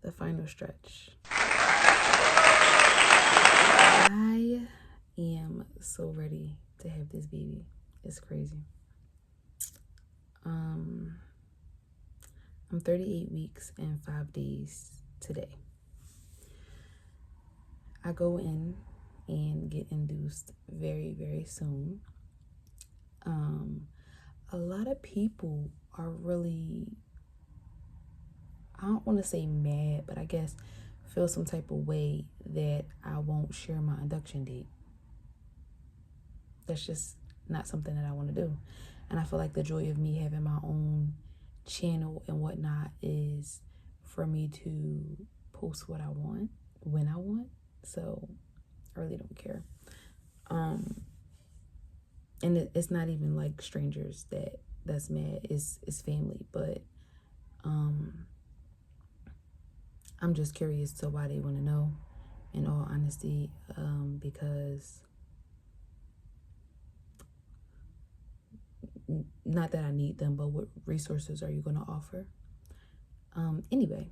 the final stretch. I am so ready to have this baby. It's crazy. I'm 38 weeks and 5 days today. I go in and get induced very, very soon. A lot of people are really, I don't want to say mad, but I guess feel some type of way that I won't share my induction date. That's just not something that I want to do. And I feel like the joy of me having my own channel and whatnot is for me to post what I want when I want. So I really don't care. And it's not even like strangers that's mad. It's family, but I'm just curious to why they want to know, in all honesty, because not that I need them, but what resources are you going to offer? Anyway,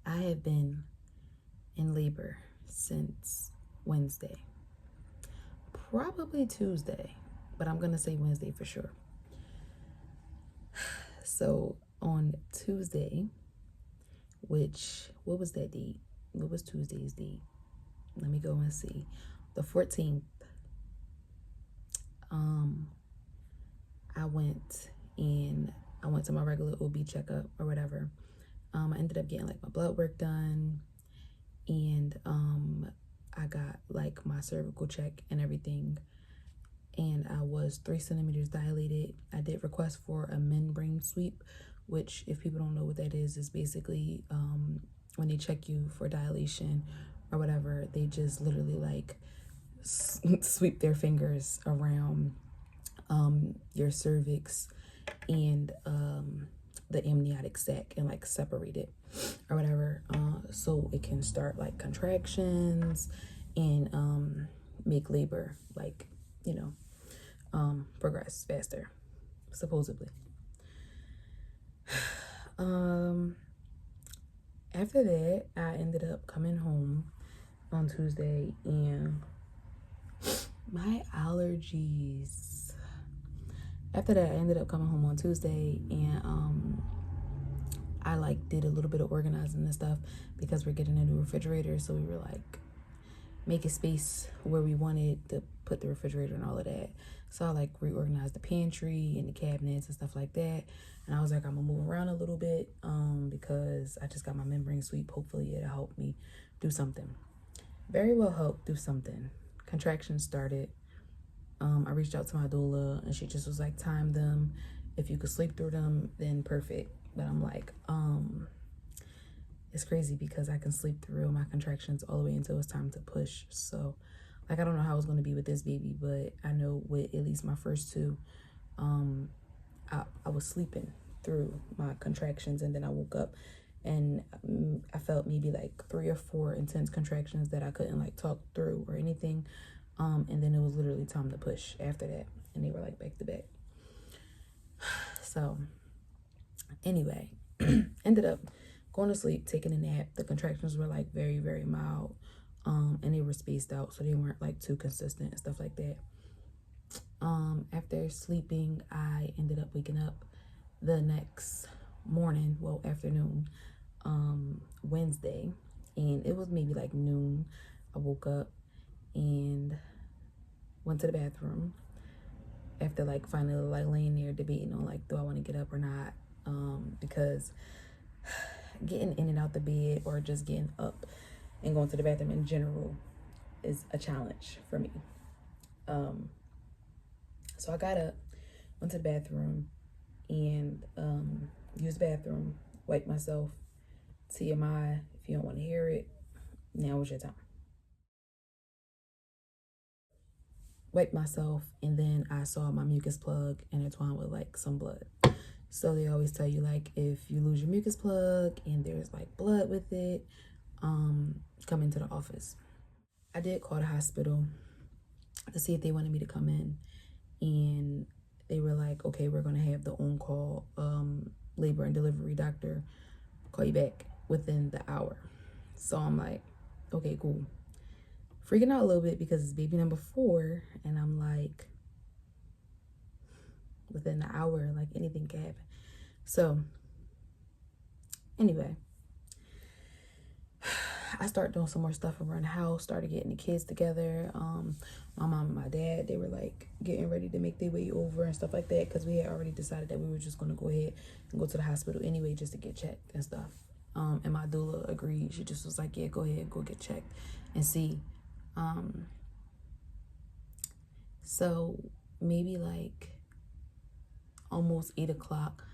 I have been in labor since Wednesday, probably Tuesday, but I'm going to say Wednesday for sure. So on Tuesday, what was that date? What was Tuesday's date? Let me go and see. The 14th, I went to my regular OB checkup or whatever. I ended up getting like my blood work done, and I got like my cervical check and everything, and I was 3 centimeters dilated. I did request for a membrane sweep, which, if people don't know what that is basically when they check you for dilation or whatever, they just literally like sweep their fingers around your cervix and the amniotic sac and like separate it or whatever, so it can start like contractions and make labor like, progress faster, supposedly. After that, I ended up coming home on Tuesday, and my allergies. After that, I ended up coming home on Tuesday, and I like did a little bit of organizing and stuff because we're getting a new refrigerator. So we were like making space where we wanted to put the refrigerator and all of that. So I like reorganized the pantry and the cabinets and stuff like that. And I was like, I'm gonna move around a little bit because I just got my membrane sweep. Hopefully it'll help me do something. Very well help do something. Contractions started. I reached out to my doula and she just was like, time them. If you could sleep through them, then perfect. But I'm like, it's crazy because I can sleep through my contractions all the way until it's time to push. So like, I don't know how it's going to be with this baby, but I know with at least my first two, I was sleeping through my contractions, and then I woke up and I felt maybe like 3 or 4 intense contractions that I couldn't like talk through or anything. And then it was literally time to push after that, and they were like back to back. So anyway, ended up going to sleep, taking a nap. The contractions were like very, very mild, and they were spaced out, so they weren't like too consistent and stuff like that. After sleeping, I ended up waking up the next morning, well, afternoon, Wednesday, and it was maybe like noon. I woke up and went to the bathroom after like finally like laying there debating on like, do I want to get up or not, because getting in and out the bed or just getting up and going to the bathroom in general is a challenge for me. So I got up, went to the bathroom, and used the bathroom, wiped myself. TMI, if you don't want to hear it, now is your time. Wiped myself, and then I saw my mucus plug intertwined with like some blood. So they always tell you, like, if you lose your mucus plug and there's like blood with it, come into the office. I did call the hospital to see if they wanted me to come in, and they were like, okay, we're gonna have the on-call labor and delivery doctor call you back. within the hour. So I'm like, okay, cool. Freaking out a little bit because it's baby number 4, and I'm like, within the hour, like anything can happen. So anyway, I started doing some more stuff around the house, started getting the kids together. My mom and my dad, they were like getting ready to make their way over and stuff like that, because we had already decided that we were just going to go ahead and go to the hospital anyway just to get checked and stuff. And my doula agreed. She just was like, yeah, go ahead, go get checked and see. So maybe like almost 8 o'clock,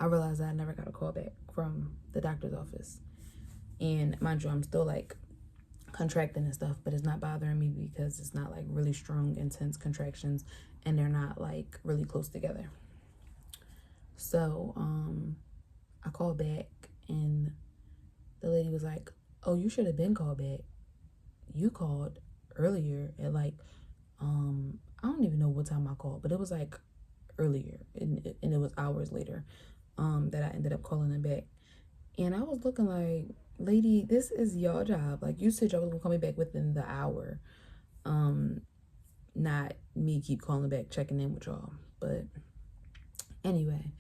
I realized I never got a call back from the doctor's office. And mind you, I'm still like contracting and stuff, but it's not bothering me because it's not like really strong, intense contractions, and they're not like really close together. So I called back, and the lady was like, oh, you should have been called back. You called earlier at like I don't even know what time I called, but it was like earlier, and it was hours later that I ended up calling them back. And I was looking like, lady, this is your job. Like, you said y'all was gonna call me back within the hour. Not me keep calling back, checking in with y'all. But anyway,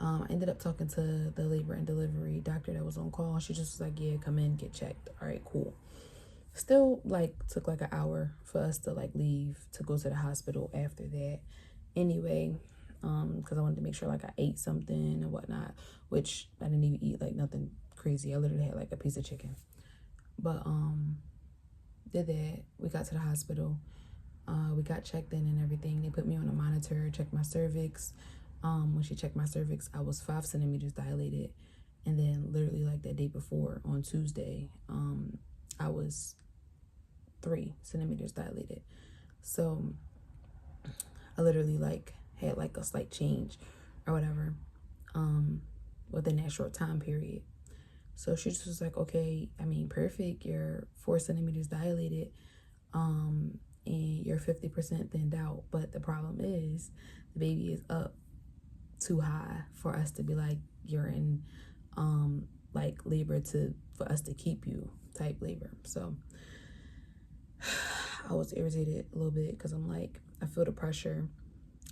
I ended up talking to the labor and delivery doctor that was on call. She just was like, yeah, come in, get checked. All right, cool. Still like took like an hour for us to like leave to go to the hospital after that. Anyway, because I wanted to make sure like I ate something and whatnot, which I didn't even eat like nothing crazy. I literally had like a piece of chicken. But did that. We got to the hospital. We got checked in and everything. They put me on a monitor, checked my cervix. When she checked my cervix, I was 5 centimeters dilated. And then literally like that day before on Tuesday, I was 3 centimeters dilated. So I literally like had like a slight change or whatever within that short time period. So she just was like, okay, I mean, perfect. You're 4 centimeters dilated, and you're 50% thinned out. But the problem is the baby is up too high for us to be like, you're in like labor for us to keep you type labor. So I was irritated a little bit because I'm like, I feel the pressure,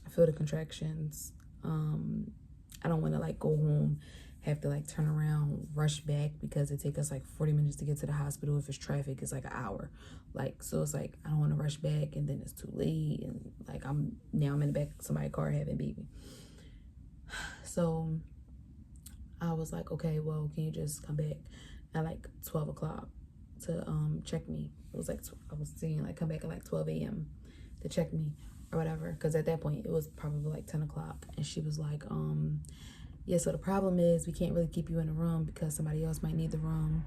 I feel the contractions. I don't want to like go home, have to like turn around, rush back, because it takes us like 40 minutes to get to the hospital. If it's traffic, it's like an hour. Like, so it's like, I don't want to rush back and then it's too late. And like, I'm in the back of somebody's car having baby. So I was like, okay, well, can you just come back at like 12 o'clock to check me? It was like, I was saying like, come back at like 12 a.m. to check me or whatever. Because at that point, it was probably like 10 o'clock. And she was like, yeah, so the problem is we can't really keep you in the room because somebody else might need the room.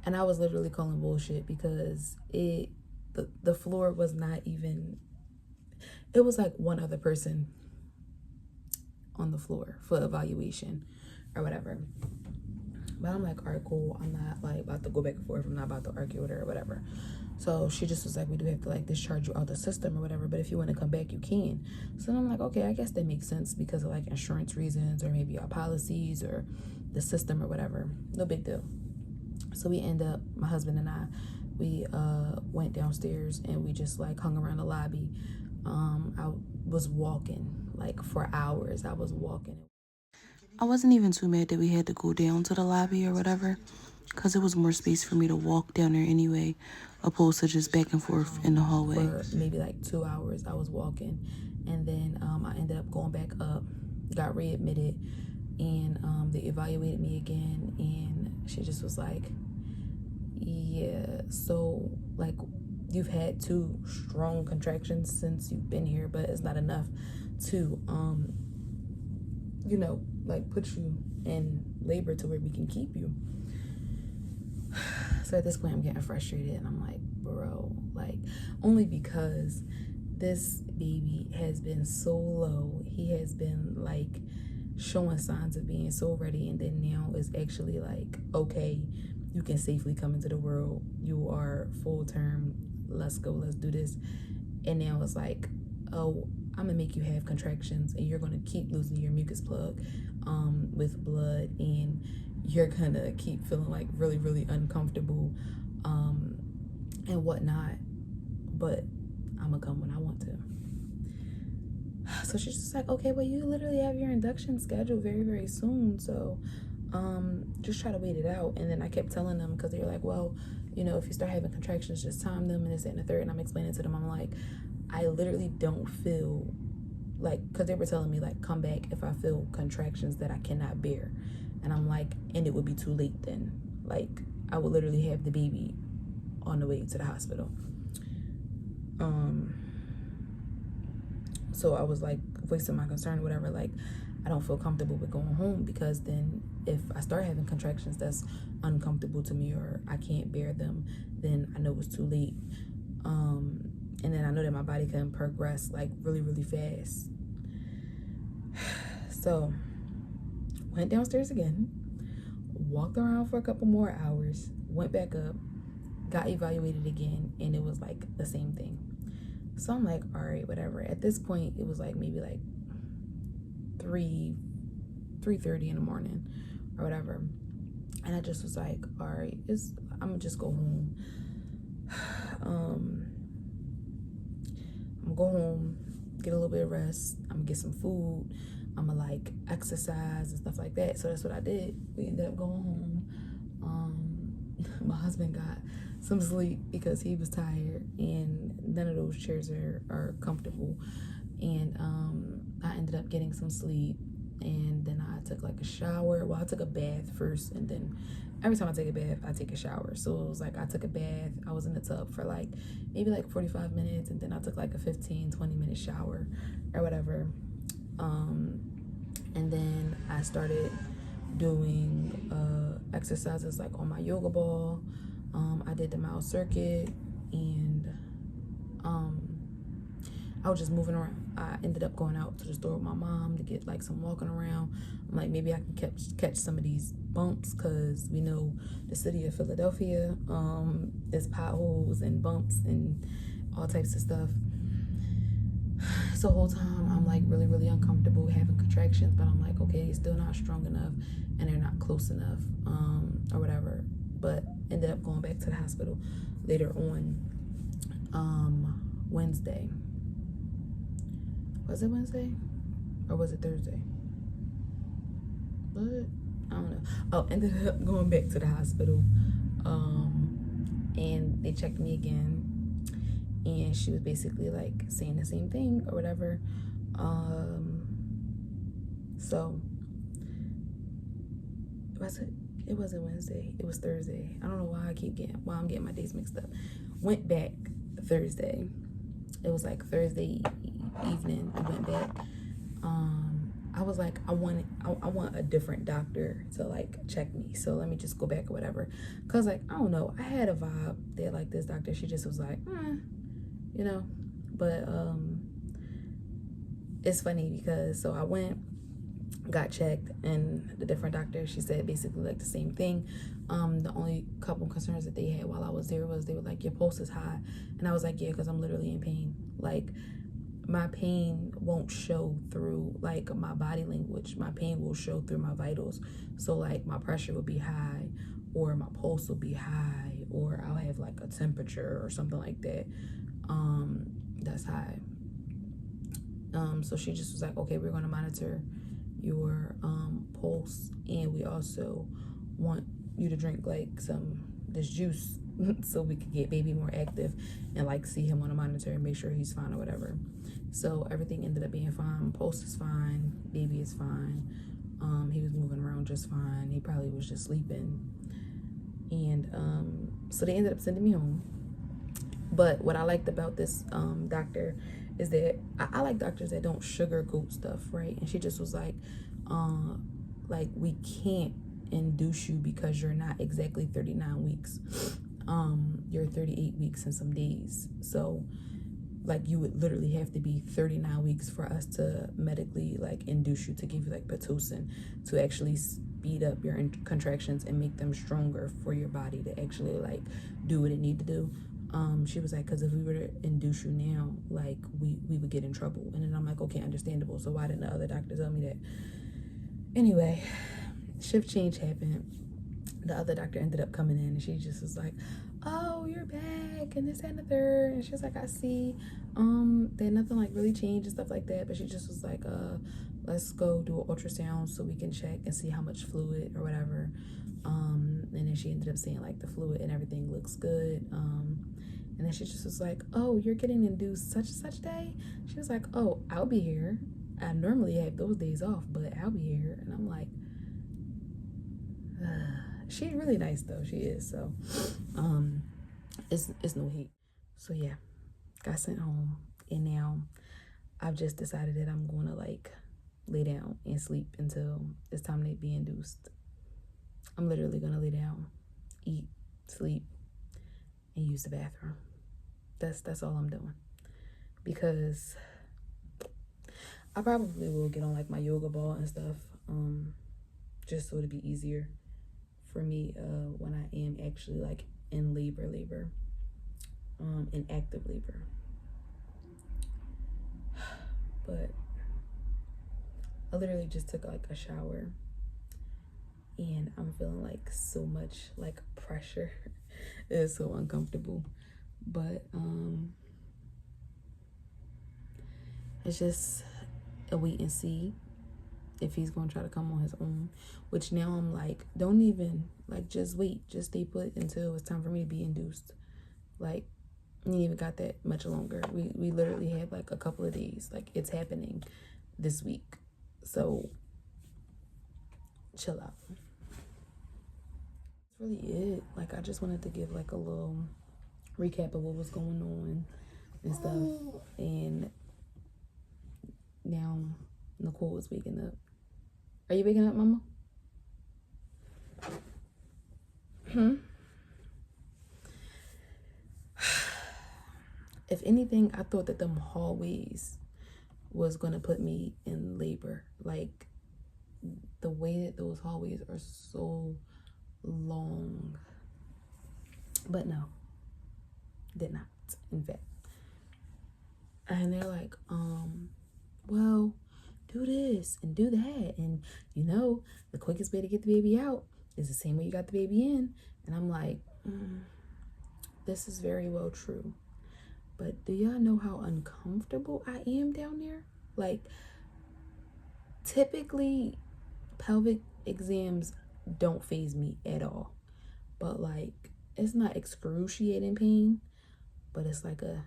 And I was literally calling bullshit because the floor was not even, it was like one other person on the floor for evaluation or whatever. But I'm like, all right, cool. I'm not like about to go back and forth. I'm not about to argue with her or whatever. So she just was like, we do have to like discharge you out the system or whatever, but if you want to come back, you can. So I'm like, okay, I guess that makes sense because of like insurance reasons or maybe our policies or the system or whatever. No big deal. So we end up, my husband and I, we went downstairs and we just like hung around the lobby. I was walking like for hours. I was walking. I wasn't even too mad that we had to go down to the lobby or whatever, because it was more space for me to walk down there anyway, opposed to just back and forth in the hallway. For maybe like 2 hours, I was walking, and then I ended up going back up, got readmitted, and they evaluated me again, and she just was like, yeah, so like you've had 2 strong contractions since you've been here, but it's not enough to you know, like put you in labor to where we can keep you. So at this point I'm getting frustrated and I'm like, bro, like, only because this baby has been so low. He has been like showing signs of being so ready, and then now is actually like, okay, you can safely come into the world. You are full term. Let's go, let's do this. And now it's like, oh, I'm gonna make you have contractions and you're gonna keep losing your mucus plug with blood, and you're gonna keep feeling like really, really uncomfortable and whatnot. But I'm gonna come when I want to. So she's just like, okay, well, you literally have your induction scheduled very, very soon. So just try to wait it out. And then I kept telling them, because they were like, well, you know, if you start having contractions, just time them and this, that, and the third. And I'm explaining to them, I'm like, I literally don't feel like, because they were telling me, like, come back if I feel contractions that I cannot bear. And I'm like, and it would be too late then. Like, I would literally have the baby on the way to the hospital. So I was like voicing my concern or whatever, like, I don't feel comfortable with going home, because then if I start having contractions that's uncomfortable to me or I can't bear them, then I know it's too late. And then I know that my body can progress like really, really fast. So went downstairs again, walked around for a couple more hours, went back up, got evaluated again, and it was like the same thing. So I'm like, all right, whatever. At this point, it was like maybe like 3:30 in the morning or whatever. And I just was like, all right, I'm gonna just go home. I'm gonna go home, get a little bit of rest. I'm gonna get some food. I'm gonna like exercise and stuff like that. So that's what I did. We ended up going home. My husband got some sleep because he was tired, and none of those chairs are comfortable. And I ended up getting some sleep, and then I took like a shower. Well, I took a bath first, and then every time I take a bath, I take a shower. So it was like I took a bath, I was in the tub for like maybe like 45 minutes, and then I took like a 15-20 minute shower or whatever. And then I started doing exercises like on my yoga ball. I did the mile circuit, and I was just moving around. I ended up going out to the store with my mom to get like some walking around. I'm like, maybe I can catch some of these bumps, because we know the city of Philadelphia, there's potholes and bumps and all types of stuff. So the whole time I'm like really, really uncomfortable having contractions, but I'm like, okay, it's still not strong enough and they're not close enough, or whatever. But ended up going back to the hospital later on Wednesday. Was it Wednesday or was it Thursday? But I don't know. Oh, ended up going back to the hospital, and they checked me again, and she was basically like saying the same thing or whatever. So it wasn't Wednesday, it was Thursday. I don't know why I'm getting my days mixed up. Went back Thursday. It was like Thursday evening. I went back. I was like, I want a different doctor to like check me, so let me just go back or whatever. Cause like, I don't know, I had a vibe that like this doctor, she just was like, you know. But it's funny because so I went, got checked, and the different doctor, she said basically like the same thing. The only couple concerns that they had while I was there was they were like, your pulse is high. And I was like, yeah, because I'm literally in pain. Like, my pain won't show through like my body language. My pain will show through my vitals. So like my pressure will be high, or my pulse will be high, or I'll have like a temperature or something like that that's high. So she just was like, okay, we're going to monitor your pulse, and we also want you to drink like this juice so we could get baby more active and like see him on a monitor and make sure he's fine or whatever. So everything ended up being fine. Pulse is fine, baby is fine. He was moving around just fine. He probably was just sleeping. And so they ended up sending me home. But what I liked about this doctor is that I like doctors that don't sugarcoat stuff, right? And she just was like, we can't induce you because you're not exactly 39 weeks. You're 38 weeks and some days. So like you would literally have to be 39 weeks for us to medically like induce you, to give you like Pitocin, to actually speed up your contractions and make them stronger for your body to actually like do what it need to do. She was like, because if we were to induce you now, like we would get in trouble. And then I'm like, okay, understandable. So why didn't the other doctor tell me that? Anyway, shift change happened. The other doctor ended up coming in, and she just was like, oh, you're back, and this and the third. And she was like, I see that nothing like really changed and stuff like that, but she just was like, let's go do an ultrasound so we can check and see how much fluid or whatever. And then she ended up saying like the fluid and everything looks good. And then she just was like, oh, you're getting induced such and such day. She was like, oh, I'll be here. I normally have those days off, but I'll be here. And I'm like, she's really nice though. She is. So it's no heat. So yeah, got sent home, and now I've just decided that I'm going to like lay down and sleep until it's time to be induced. I'm literally going to lay down, eat, sleep, and use the bathroom. That's all I'm doing, because I probably will get on like my yoga ball and stuff, just so it'll be easier for me when I am actually like in labor, in active labor. But I literally just took like a shower, and I'm feeling like so much like pressure. It's so uncomfortable, but it's just a wait and see if he's gonna try to come on his own, which now I'm like, don't even like, just wait, just stay put until it's time for me to be induced. Like, you ain't even got that much longer. We literally have like a couple of days. Like, it's happening this week, so chill out. That's really it. Like, I just wanted to give like a little recap of what was going on and stuff. And now Nicole is waking up. Are you waking up, Mama? If anything, I thought that them hallways was gonna put me in labor. Like, the way that those hallways are so long. But no, did not, in fact. And they're like, well, do this and do that, and you know, the quickest way to get the baby out is the same way you got the baby in. And I'm like, this is very well true, but do y'all know how uncomfortable I am down there? Like, typically pelvic exams don't faze me at all, but like, it's not excruciating pain, but it's like a,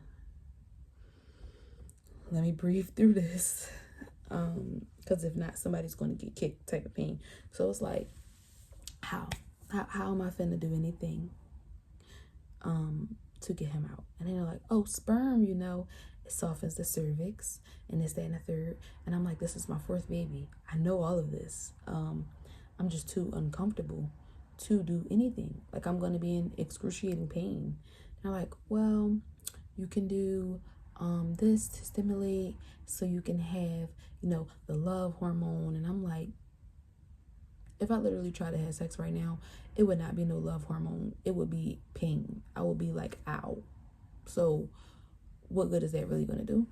let me breathe through this, because if not, somebody's going to get kicked type of pain. So it's like, how am I finna do anything to get him out? And then they're like, oh, sperm, you know, it softens the cervix and this, that, and the third. And I'm like, this is my fourth baby. I know all of this. I'm just too uncomfortable to do anything. Like, I'm going to be in excruciating pain. And I'm like, well, you can do this to stimulate so you can have, you know, the love hormone. And I'm like, if I literally try to have sex right now, it would not be no love hormone. It would be pain. I would be like, ow. So what good is that really going to do?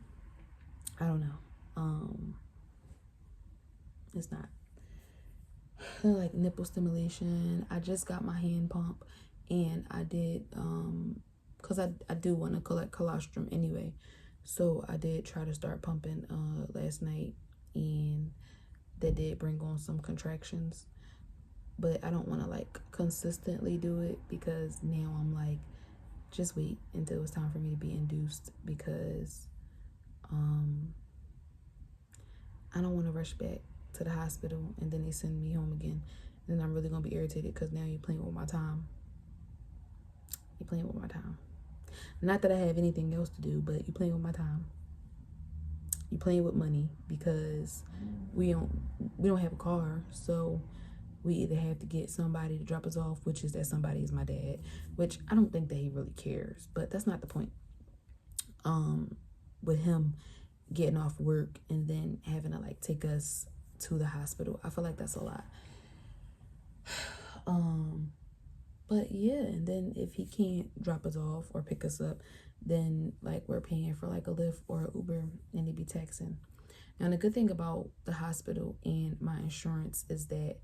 I don't know. It's not. Like nipple stimulation. I just got my hand pump, and I did, because I do want to collect colostrum anyway. So I did try to start pumping last night, and that did bring on some contractions. But I don't want to like consistently do it, because now I'm like, just wait until it's time for me to be induced, because I don't want to rush back to the hospital and then they send me home again. And I'm really going to be irritated, because now you're playing with my time. You're playing with my time. Not that I have anything else to do, but you're playing with my time. You're playing with money, because we don't have a car, so we either have to get somebody to drop us off, which is that somebody is my dad, which I don't think that he really cares, but that's not the point. With him getting off work and then having to like take us to the hospital, I feel like that's a lot. But yeah, and then if he can't drop us off or pick us up, then like we're paying for like a Lyft or an Uber, and they be taxing. Now the good thing about the hospital and my insurance is that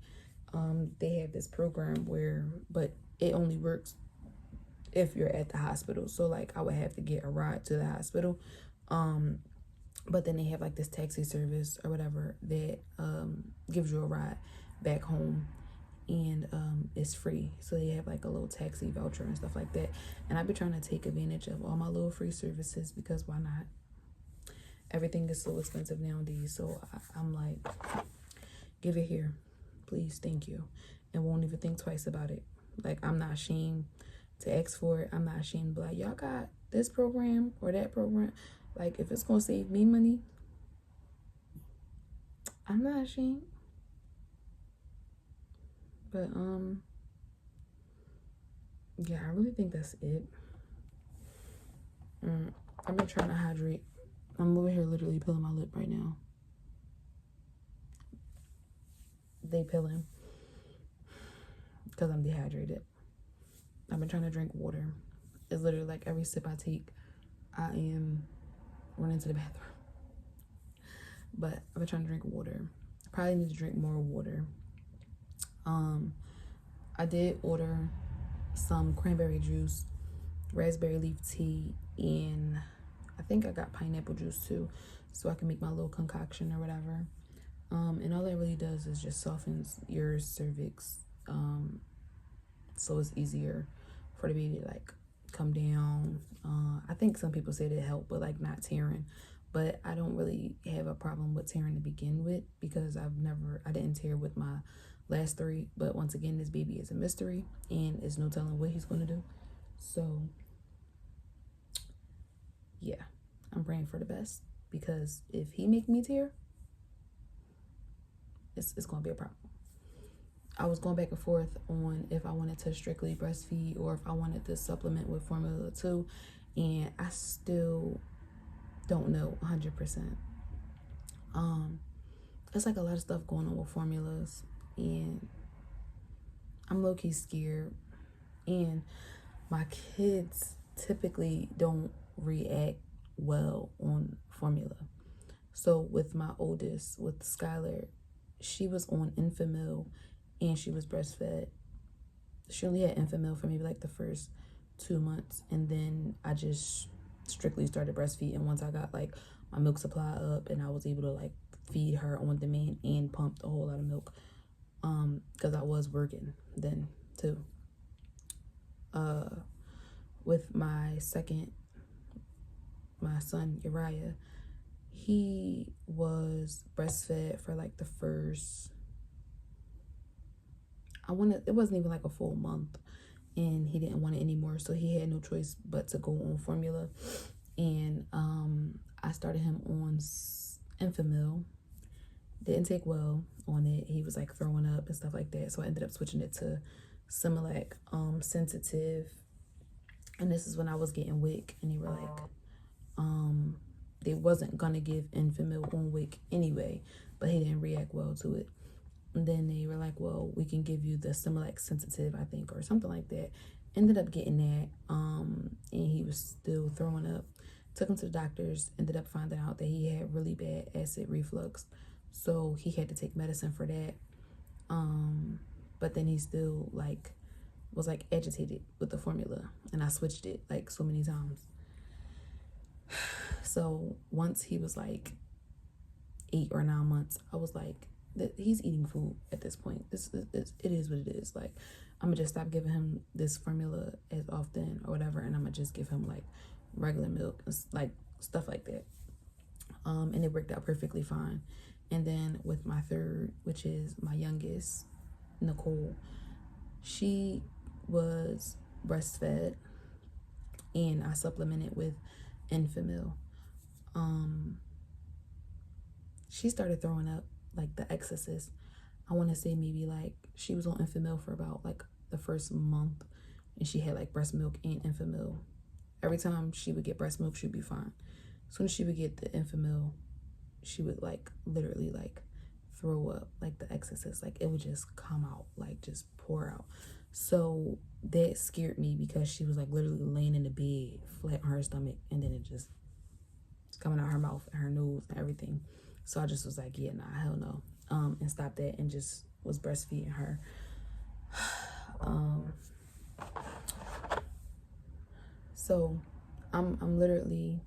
they have this program but it only works if you're at the hospital. So like I would have to get a ride to the hospital. But then they have like this taxi service or whatever that gives you a ride back home, and it's free. So they have like a little taxi voucher and stuff like that. And I've been trying to take advantage of all my little free services because why not? Everything is so expensive nowadays. So I'm like, give it here, please, thank you, and won't even think twice about it. Like I'm not ashamed to ask for it. I'm not ashamed to be like, y'all got this program or that program. Like if it's gonna save me money, I'm not ashamed. But yeah, I really think that's it. I've been trying to hydrate. I'm over here literally peeling my lip right now. They peeling because I'm dehydrated. I've been trying to drink water. It's literally like every sip I take, I am running to the bathroom. But I've been trying to drink water. I probably need to drink more water. I did order some cranberry juice, raspberry leaf tea, and I think I got pineapple juice too, so I can make my little concoction or whatever. And all that really does is just softens your cervix, so it's easier for the baby to like come down. I think some people said it helped, but like not tearing. But I don't really have a problem with tearing to begin with because I didn't tear with my last 3. But once again, this baby is a mystery and there's no telling what he's going to do. So yeah, I'm praying for the best because if he make me tear, it's going to be a problem. I was going back and forth on if I wanted to strictly breastfeed or if I wanted to supplement with formula too, and I still don't know 100%. It's like a lot of stuff going on with formulas, and I'm low-key scared. And my kids typically don't react well on formula. So with my oldest, with Skylar, she was on Enfamil and she was breastfed. She only had Enfamil for maybe like the first 2 months, and then I just strictly started breastfeeding once I got like my milk supply up and I was able to like feed her on demand and pumped a whole lot of milk, because I was working then too. With my son Uriah, he was breastfed for like the first, it wasn't even like a full month, and he didn't want it anymore, so he had no choice but to go on formula. And I started him on Enfamil. Didn't take well on it. He was like throwing up and stuff like that, so I ended up switching it to Similac Sensitive. And this is when I was getting WIC, and they were like, they wasn't gonna give Enfamil on WIC anyway, but he didn't react well to it. And then they were like, well, we can give you the Similac Sensitive, I think, or something like that. Ended up getting that, and he was still throwing up. Took him to the doctors, ended up finding out that he had really bad acid reflux, so he had to take medicine for that. But then he still like was like agitated with the formula, and I switched it like so many times. So once he was like 8 or 9 months, I was like, he's eating food at this point. It is what it is. Like, I'm gonna just stop giving him this formula as often or whatever, and I'm gonna just give him like regular milk and like stuff like that. And it worked out perfectly fine. And then with my third, which is my youngest, Nicole, she was breastfed and I supplemented with Enfamil. She started throwing up like the excesses. I want to say maybe like she was on Enfamil for about like the first month, and she had like breast milk and Enfamil. Every time she would get breast milk, she'd be fine. As soon as she would get the Enfamil, she would like literally like throw up like the excesses. Like it would just come out, like just pour out. So that scared me because she was like literally laying in the bed flat on her stomach, and then it just coming out her mouth and her nose and everything. So I just was like, yeah, nah, hell no. and stopped that and just was breastfeeding her. So I'm literally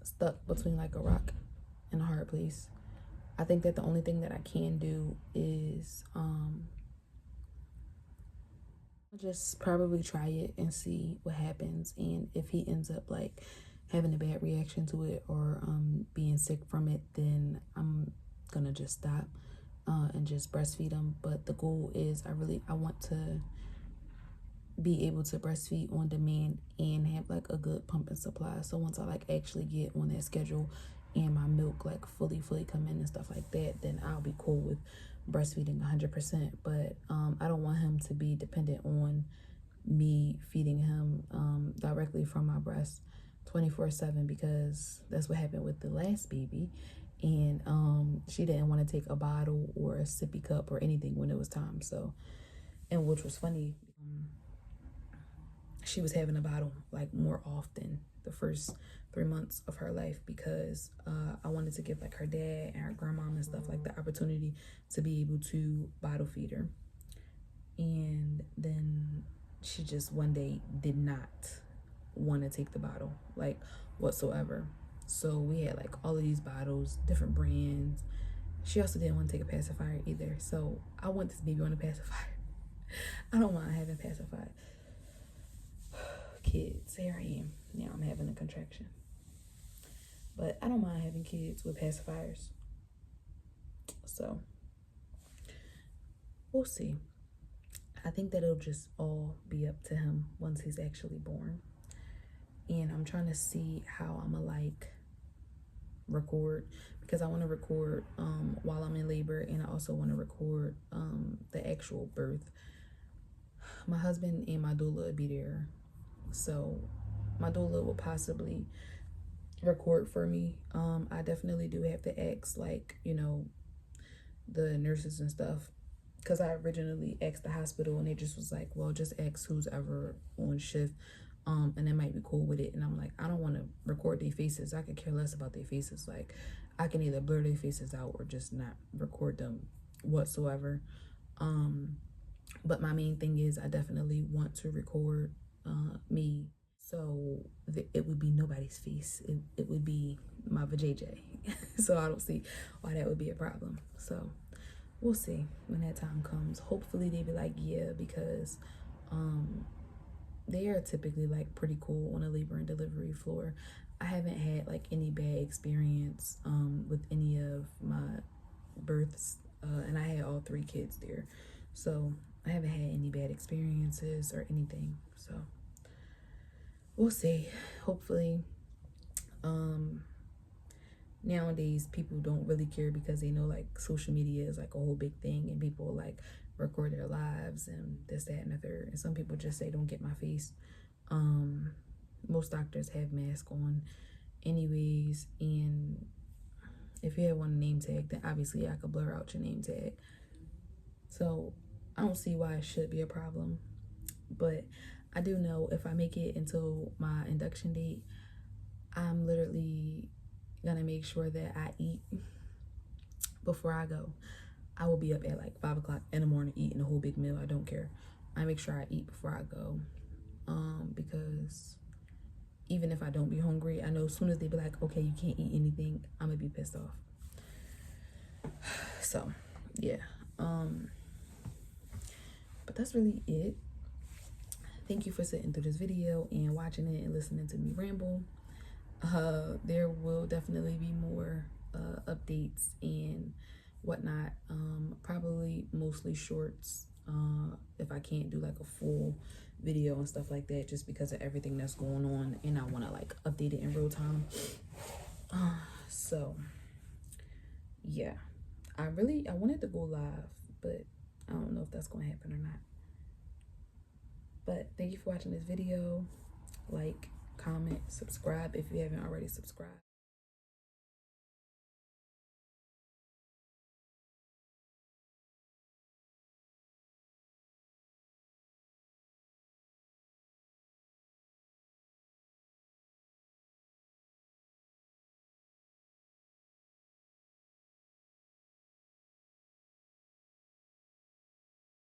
stuck between like a rock and a hard place. I think that the only thing that I can do is just probably try it and see what happens. And if he ends up like having a bad reaction to it or being sick from it, then I'm gonna just stop and just breastfeed him. But the goal is I want to be able to breastfeed on demand and have like a good pumping supply. So once I like actually get on that schedule and my milk like fully come in and stuff like that, then I'll be cool with breastfeeding 100%. But I don't want him to be dependent on me feeding him directly from my breast 24/7, because that's what happened with the last baby. And she didn't want to take a bottle or a sippy cup or anything when it was time. So, and which was funny, she was having a bottle like more often the first 3 months of her life, because I wanted to give like her dad and her grandmom and stuff like the opportunity to be able to bottle feed her. And then she just one day did not want to take the bottle like whatsoever. So we had like all of these bottles, different brands. She also didn't want to take a pacifier either. So I want this baby on a pacifier. I don't mind having pacifier kids. Here I am. Now I'm having a contraction. But I don't mind having kids with pacifiers. So we'll see. I think that it'll just all be up to him once he's actually born. And I'm trying to see how I'm gonna like record, because I want to record while I'm in labor, and I also want to record the actual birth. My husband and my doula would be there, so my doula will possibly record for me. I definitely do have to ask, like, you know, the nurses and stuff, because I originally asked the hospital and they just was like, well, just ask who's ever on shift, and they might be cool with it. And I'm like, I don't want to record their faces. I could care less about their faces. Like, I can either blur their faces out or just not record them whatsoever. But my main thing is I definitely want to record me, so it would be nobody's face. It would be my vajayjay. So I don't see why that would be a problem. So we'll see when that time comes. Hopefully they be like, yeah, because they are typically like pretty cool on a labor and delivery floor. I haven't had like any bad experience with any of my births, and I had all 3 kids there, so I haven't had any bad experiences or anything. So we'll see. Hopefully. Nowadays people don't really care, because they know like social media is like a whole big thing, and people like record their lives and this, that, and the third. And some people just say, don't get my face. Most doctors have masks on anyways, and if you have one name tag, then obviously I could blur out your name tag. So I don't see why it should be a problem. But I do know if I make it until my induction date, I'm literally gonna make sure that I eat before I go. I will be up at like 5 o'clock in the morning eating a whole big meal. I don't care. I make sure I eat before I go, because even if I don't be hungry, I know as soon as they be like, okay, you can't eat anything, I'm gonna be pissed off. So yeah, but that's really it. Thank you for sitting through this video and watching it and listening to me ramble. There will definitely be more updates and whatnot, probably mostly shorts, if I can't do like a full video and stuff like that, just because of everything that's going on, and I want to like update it in real time. So yeah, I wanted to go live, but I don't know if that's gonna happen or not. But thank you for watching this video. Like, comment, subscribe if you haven't already subscribed.